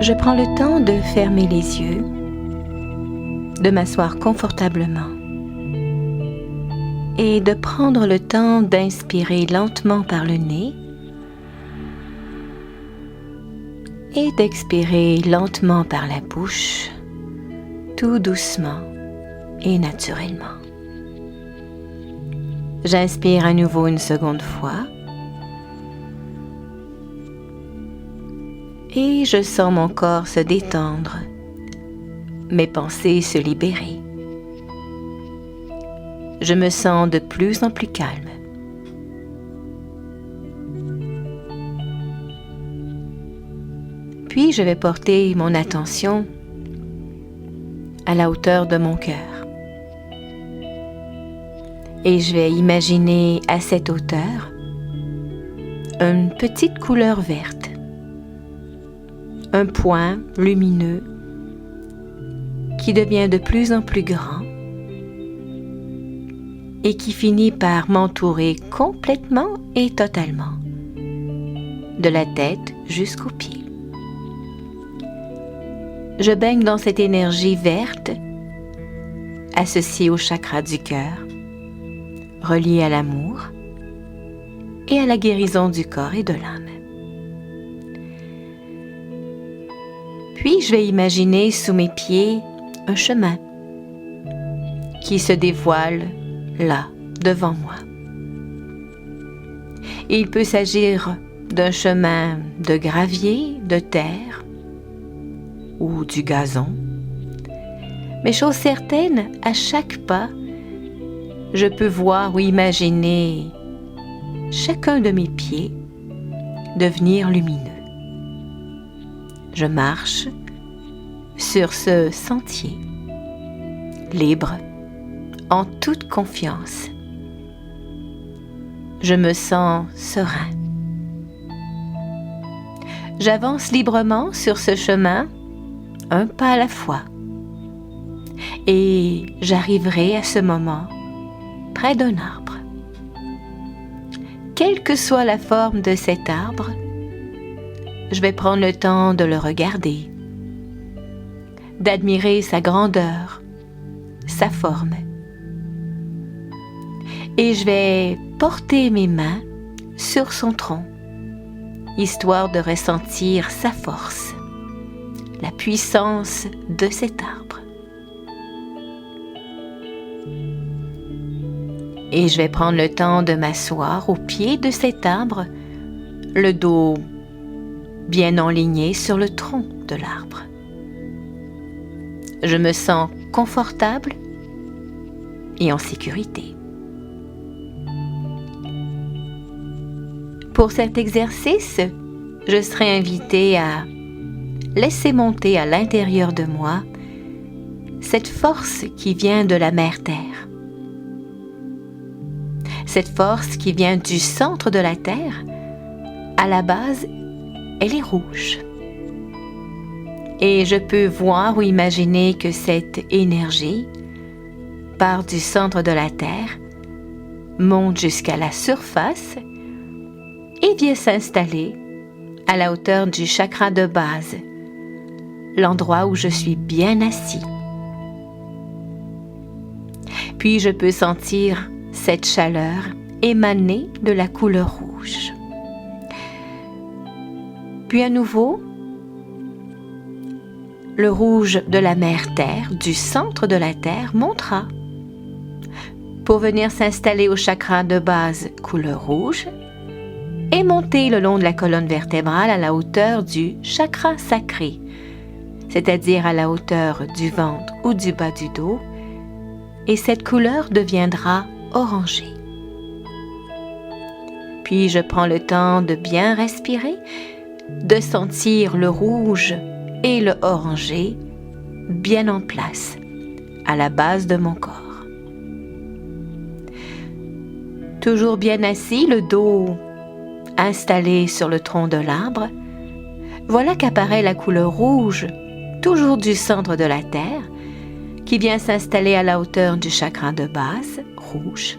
Je prends le temps de fermer les yeux, de m'asseoir confortablement et de prendre le temps d'inspirer lentement par le nez et d'expirer lentement par la bouche, tout doucement et naturellement. J'inspire à nouveau une seconde fois et je sens mon corps se détendre, mes pensées se libérer. Je me sens de plus en plus calme. Puis je vais porter mon attention à la hauteur de mon cœur. Et je vais imaginer à cette hauteur une petite couleur verte, un point lumineux qui devient de plus en plus grand et qui finit par m'entourer complètement et totalement, de la tête jusqu'aux pieds. Je baigne dans cette énergie verte associée au chakra du cœur, reliée à l'amour et à la guérison du corps et de l'âme. Puis je vais imaginer sous mes pieds un chemin qui se dévoile là, devant moi. Il peut s'agir d'un chemin de gravier, de terre ou du gazon. Mais chose certaine, à chaque pas, je peux voir ou imaginer chacun de mes pieds devenir lumineux. Je marche sur ce sentier, libre, en toute confiance. Je me sens serein. J'avance librement sur ce chemin, un pas à la fois. Et j'arriverai à ce moment près d'un arbre. Quelle que soit la forme de cet arbre, je vais prendre le temps de le regarder, d'admirer sa grandeur, sa forme. Et je vais porter mes mains sur son tronc, histoire de ressentir sa force, la puissance de cet arbre. Et je vais prendre le temps de m'asseoir au pied de cet arbre, le dos bien enligné sur le tronc de l'arbre. Je me sens confortable et en sécurité. Pour cet exercice, je serai invitée à laisser monter à l'intérieur de moi cette force qui vient de la Mère Terre. Cette force qui vient du centre de la Terre, à la base, elle est rouge. Et je peux voir ou imaginer que cette énergie part du centre de la Terre, monte jusqu'à la surface et vient s'installer à la hauteur du chakra de base, l'endroit où je suis bien assis. Puis je peux sentir cette chaleur émaner de la couleur rouge. Puis à nouveau, le rouge de la Mère Terre, du centre de la Terre, montera pour venir s'installer au chakra de base couleur rouge et monter le long de la colonne vertébrale à la hauteur du chakra sacré, c'est-à-dire à la hauteur du ventre ou du bas du dos, et cette couleur deviendra orangée. Puis je prends le temps de bien respirer, de sentir le rouge et le orangé bien en place, à la base de mon corps. Toujours bien assis, le dos installé sur le tronc de l'arbre, voilà qu'apparaît la couleur rouge, toujours du centre de la Terre, qui vient s'installer à la hauteur du chakra de base, rouge,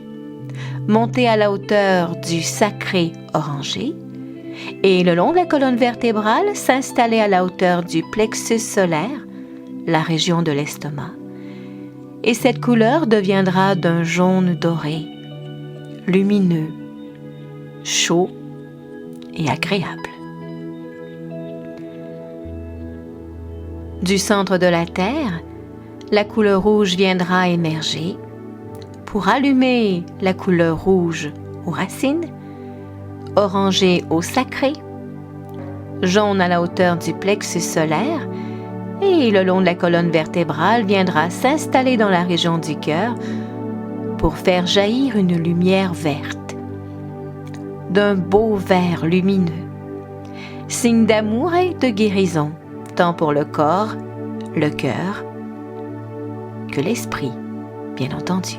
monter à la hauteur du sacré orangé, et le long de la colonne vertébrale s'installer à la hauteur du plexus solaire, la région de l'estomac. Et cette couleur deviendra d'un jaune doré, lumineux, chaud et agréable. Du centre de la Terre, la couleur rouge viendra émerger pour allumer la couleur rouge aux racines, orangé au sacré, jaune à la hauteur du plexus solaire, et le long de la colonne vertébrale viendra s'installer dans la région du cœur pour faire jaillir une lumière verte, d'un beau vert lumineux, signe d'amour et de guérison, tant pour le corps, le cœur, que l'esprit, bien entendu.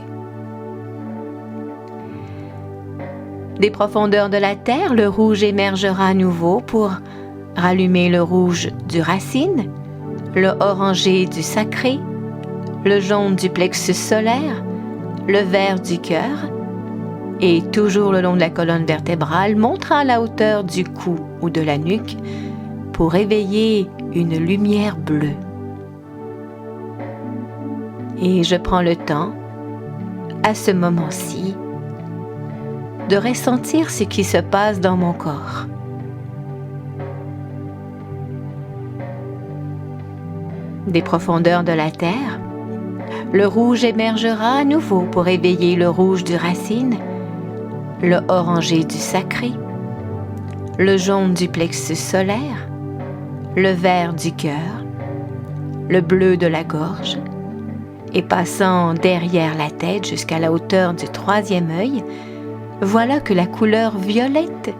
Des profondeurs de la terre, le rouge émergera à nouveau pour rallumer le rouge du racine, le orangé du sacré, le jaune du plexus solaire, le vert du cœur, et toujours le long de la colonne vertébrale, montrant à la hauteur du cou ou de la nuque pour éveiller une lumière bleue. Et je prends le temps, à ce moment-ci, de ressentir ce qui se passe dans mon corps. Des profondeurs de la terre, le rouge émergera à nouveau pour éveiller le rouge du racine, le orangé du sacré, le jaune du plexus solaire, le vert du cœur, le bleu de la gorge, et passant derrière la tête jusqu'à la hauteur du troisième œil, voilà que la couleur violette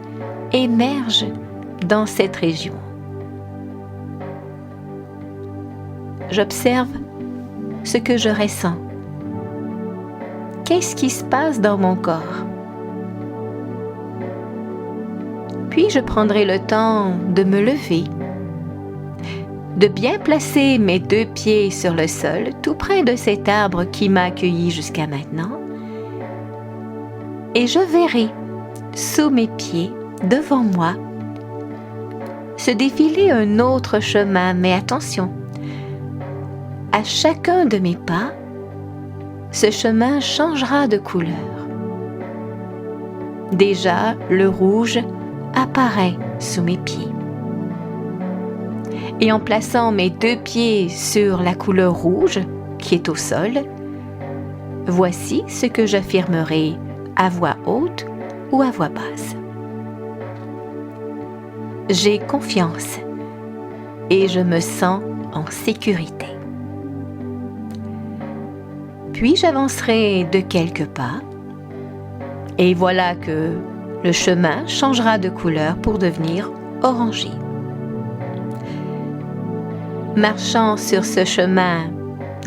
émerge dans cette région. J'observe ce que je ressens. Qu'est-ce qui se passe dans mon corps? Puis je prendrai le temps de me lever, de bien placer mes 2 pieds sur le sol, tout près de cet arbre qui m'a accueilli jusqu'à maintenant, et je verrai, sous mes pieds, devant moi, se défiler un autre chemin, mais attention, à chacun de mes pas, ce chemin changera de couleur. Déjà, le rouge apparaît sous mes pieds. Et en plaçant mes 2 pieds sur la couleur rouge qui est au sol, voici ce que j'affirmerai à voix haute ou à voix basse. J'ai confiance et je me sens en sécurité. Puis j'avancerai de quelques pas et voilà que le chemin changera de couleur pour devenir orangé. Marchant sur ce chemin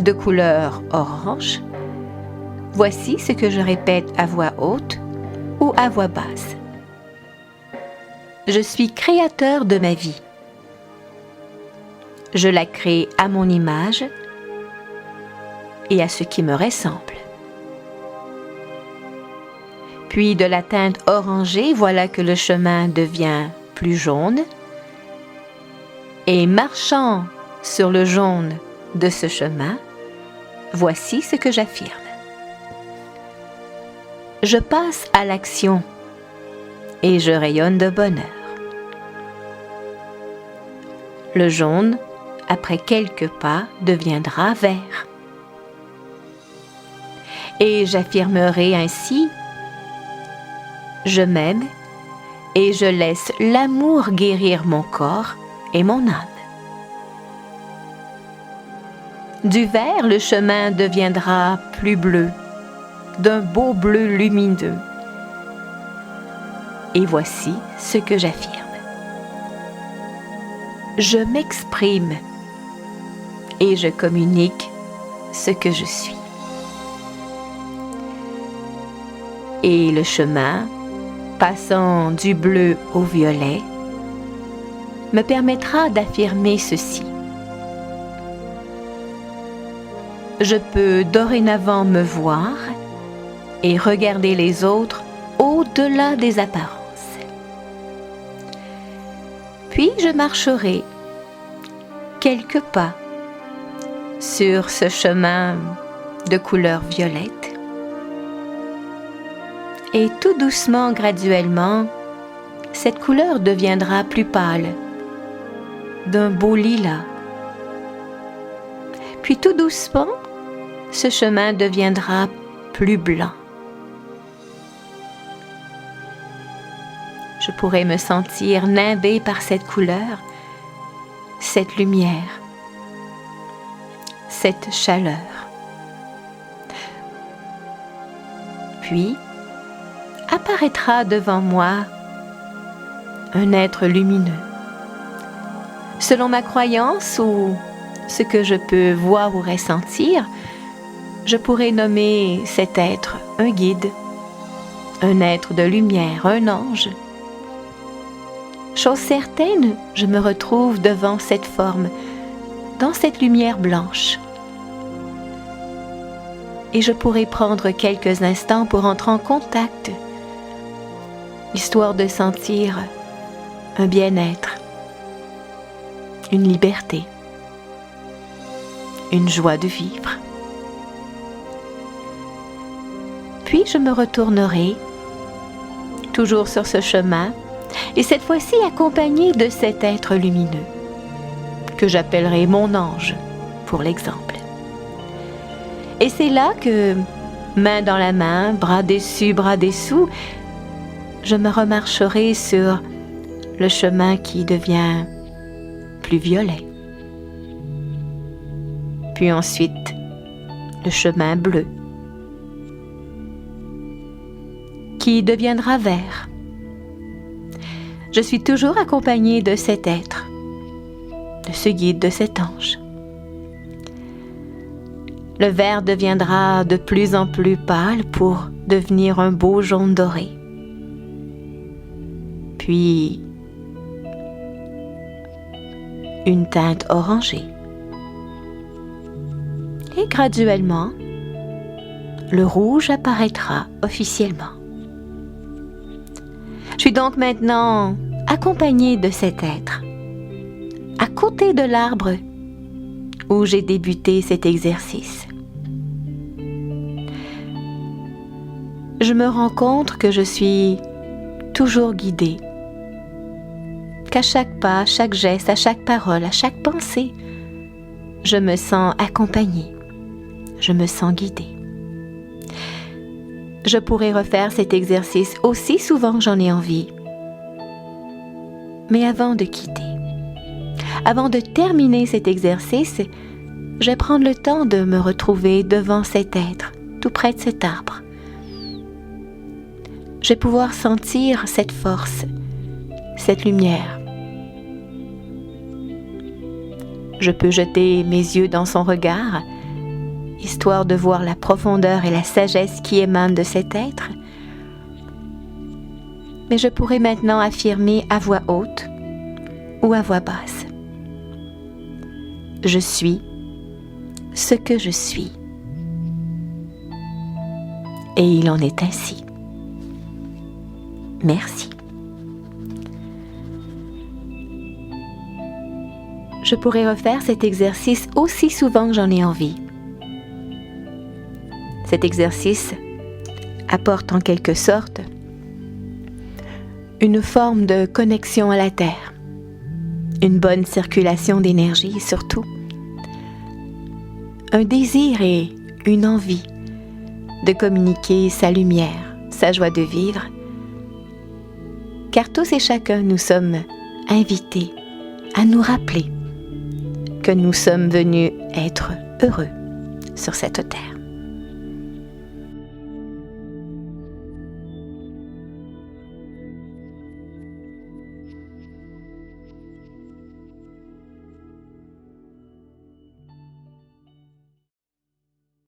de couleur orange, voici ce que je répète à voix haute ou à voix basse. Je suis créateur de ma vie. Je la crée à mon image et à ce qui me ressemble. Puis de la teinte orangée, voilà que le chemin devient plus jaune. Et marchant sur le jaune de ce chemin, voici ce que j'affirme. Je passe à l'action et je rayonne de bonheur. Le jaune, après quelques pas, deviendra vert. Et j'affirmerai ainsi: je m'aime et je laisse l'amour guérir mon corps et mon âme. Du vert, le chemin deviendra plus bleu, d'un beau bleu lumineux. Et voici ce que j'affirme. Je m'exprime et je communique ce que je suis. Et le chemin, passant du bleu au violet, me permettra d'affirmer ceci. Je peux dorénavant me voir et regarder les autres au-delà des apparences. Puis je marcherai quelques pas sur ce chemin de couleur violette. Et tout doucement, graduellement, cette couleur deviendra plus pâle, d'un beau lilas. Puis tout doucement, ce chemin deviendra plus blanc. Je pourrais me sentir nimbée par cette couleur, cette lumière, cette chaleur. Puis, apparaîtra devant moi un être lumineux. Selon ma croyance ou ce que je peux voir ou ressentir, je pourrais nommer cet être un guide, un être de lumière, un ange. Chose certaine, je me retrouve devant cette forme, dans cette lumière blanche. Et je pourrais prendre quelques instants pour entrer en contact, histoire de sentir un bien-être, une liberté, une joie de vivre. Puis je me retournerai, toujours sur ce chemin, et cette fois-ci accompagnée de cet être lumineux, que j'appellerai mon ange, pour l'exemple. Et c'est là que, main dans la main, bras dessus, bras dessous, je me remarcherai sur le chemin qui devient plus violet. Puis ensuite, le chemin bleu, qui deviendra vert. Je suis toujours accompagnée de cet être, de ce guide, de cet ange. Le vert deviendra de plus en plus pâle pour devenir un beau jaune doré. Puis, une teinte orangée. Et graduellement, le rouge apparaîtra officiellement. Je suis donc maintenant accompagnée de cet être, à côté de l'arbre où j'ai débuté cet exercice. Je me rends compte que je suis toujours guidée, qu'à chaque pas, à chaque geste, à chaque parole, à chaque pensée, je me sens accompagnée, je me sens guidée. Je pourrais refaire cet exercice aussi souvent que j'en ai envie. Mais avant de quitter, avant de terminer cet exercice, je vais prendre le temps de me retrouver devant cet être, tout près de cet arbre. Je vais pouvoir sentir cette force, cette lumière. Je peux jeter mes yeux dans son regard, histoire de voir la profondeur et la sagesse qui émanent de cet être. Mais je pourrais maintenant affirmer à voix haute ou à voix basse. Je suis ce que je suis. Et il en est ainsi. Merci. Je pourrais refaire cet exercice aussi souvent que j'en ai envie. Cet exercice apporte en quelque sorte une forme de connexion à la Terre, une bonne circulation d'énergie surtout, un désir et une envie de communiquer sa lumière, sa joie de vivre, car tous et chacun nous sommes invités à nous rappeler que nous sommes venus être heureux sur cette terre.